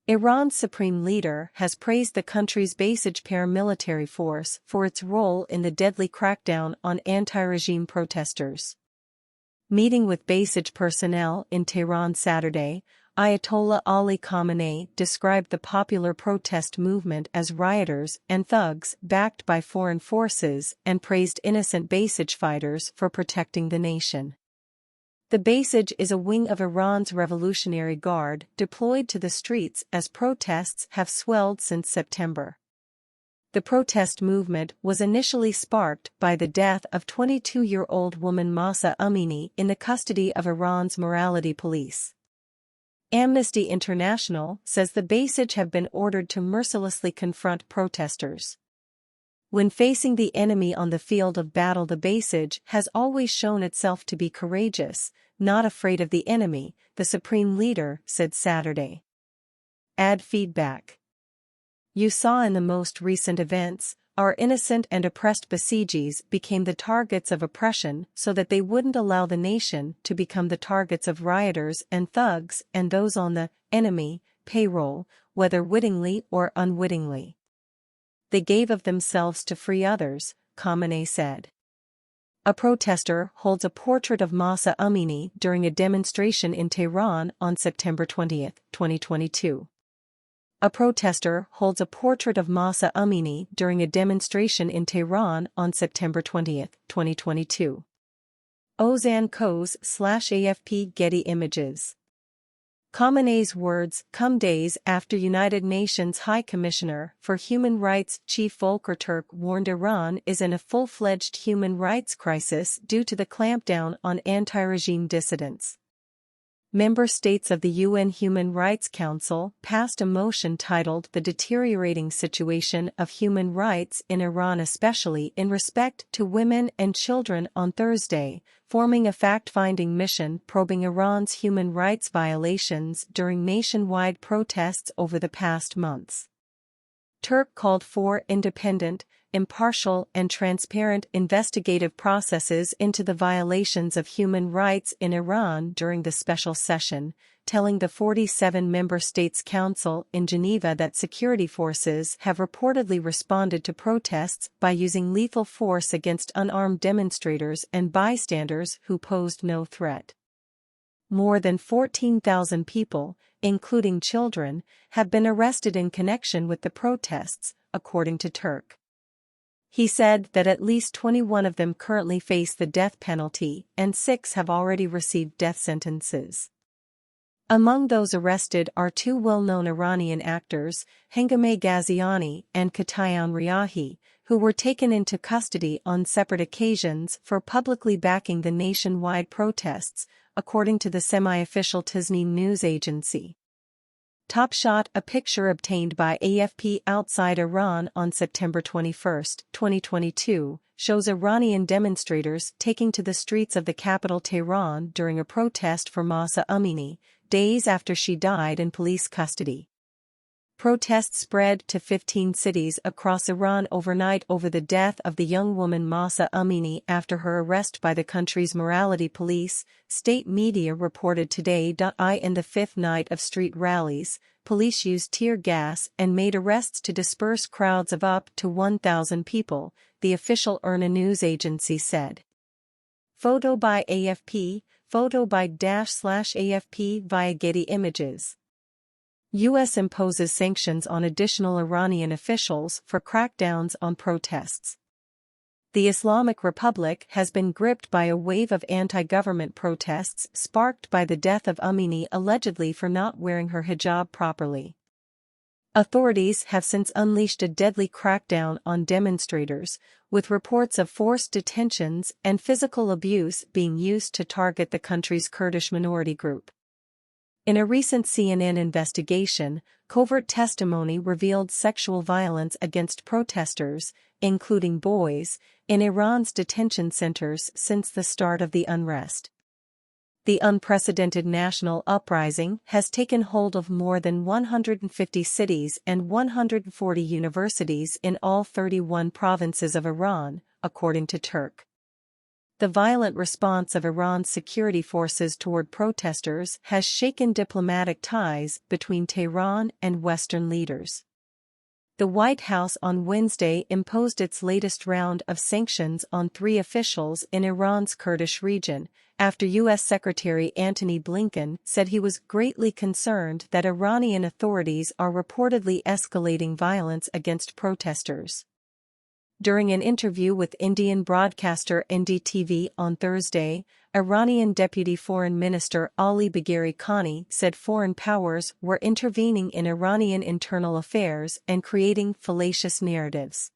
Iran's supreme leader has praised the country's Basij paramilitary force for its role in the deadly crackdown on anti-regime protesters. Meeting with Basij personnel in Tehran Saturday, Ayatollah Ali Khamenei described the popular protest movement as rioters and thugs backed by foreign forces and praised innocent Basij fighters for protecting the nation. The Basij is a wing of Iran's Revolutionary Guard deployed to the streets as protests have swelled since September. The protest movement was initially sparked by the death of 22-year-old woman Mahsa Amini in the custody of Iran's morality police. Amnesty International says the Basij have been ordered to mercilessly confront protesters. When facing the enemy on the field of battle, the Basij has always shown itself to be courageous, not afraid of the enemy, the supreme leader said Saturday. Add feedback. You saw in the most recent events, our innocent and oppressed Basijis became the targets of oppression so that they wouldn't allow the nation to become the targets of rioters and thugs and those on the enemy payroll, whether wittingly or unwittingly. They gave of themselves to free others, Khamenei said. A protester holds a portrait of Mahsa Amini during a demonstration in Tehran on September 20, 2022. A protester holds a portrait of Mahsa Amini during a demonstration in Tehran on September 20, 2022. Ozan Koz/AFP Getty Images. Khamenei's words come days after United Nations High Commissioner for Human Rights Chief Volker Turk warned Iran is in a full-fledged human rights crisis due to the clampdown on anti-regime dissidents. Member states of the UN Human Rights Council passed a motion titled "The Deteriorating Situation of Human Rights in Iran, especially in respect to women and children" on Thursday, forming a fact-finding mission probing Iran's human rights violations during nationwide protests over the past months. Turk called for independent, impartial and transparent investigative processes into the violations of human rights in Iran during the special session, telling the 47 member states' council in Geneva that security forces have reportedly responded to protests by using lethal force against unarmed demonstrators and bystanders who posed no threat. More than 14,000 people, including children, have been arrested in connection with the protests, according to Turk. He said that at least 21 of them currently face the death penalty and 6 have already received death sentences. Among those arrested are 2 well-known Iranian actors, Hengame Ghaziani and Katayan Riahi, who were taken into custody on separate occasions for publicly backing the nationwide protests, according to the semi-official Tasnim news agency. Top Shot, a picture obtained by AFP outside Iran on September 21, 2022, shows Iranian demonstrators taking to the streets of the capital Tehran during a protest for Mahsa Amini, days after she died in police custody. Protests spread to 15 cities across Iran overnight over the death of the young woman Mahsa Amini after her arrest by the country's morality police, state media reported today. In the fifth night of street rallies, police used tear gas and made arrests to disperse crowds of up to 1,000 people, the official IRNA news agency said. Photo by AFP, photo by /AFP via Getty Images. U.S. imposes sanctions on additional Iranian officials for crackdowns on protests. The Islamic Republic has been gripped by a wave of anti-government protests sparked by the death of Amini allegedly for not wearing her hijab properly. Authorities have since unleashed a deadly crackdown on demonstrators, with reports of forced detentions and physical abuse being used to target the country's Kurdish minority group. In a recent CNN investigation, covert testimony revealed sexual violence against protesters, including boys, in Iran's detention centers since the start of the unrest. The unprecedented national uprising has taken hold of more than 150 cities and 140 universities in all 31 provinces of Iran, according to Turk. The violent response of Iran's security forces toward protesters has shaken diplomatic ties between Tehran and Western leaders. The White House on Wednesday imposed its latest round of sanctions on 3 officials in Iran's Kurdish region, after U.S. Secretary Antony Blinken said he was greatly concerned that Iranian authorities are reportedly escalating violence against protesters. During an interview with Indian broadcaster NDTV on Thursday, Iranian Deputy Foreign Minister Ali Khamenei said foreign powers were intervening in Iranian internal affairs and creating fallacious narratives.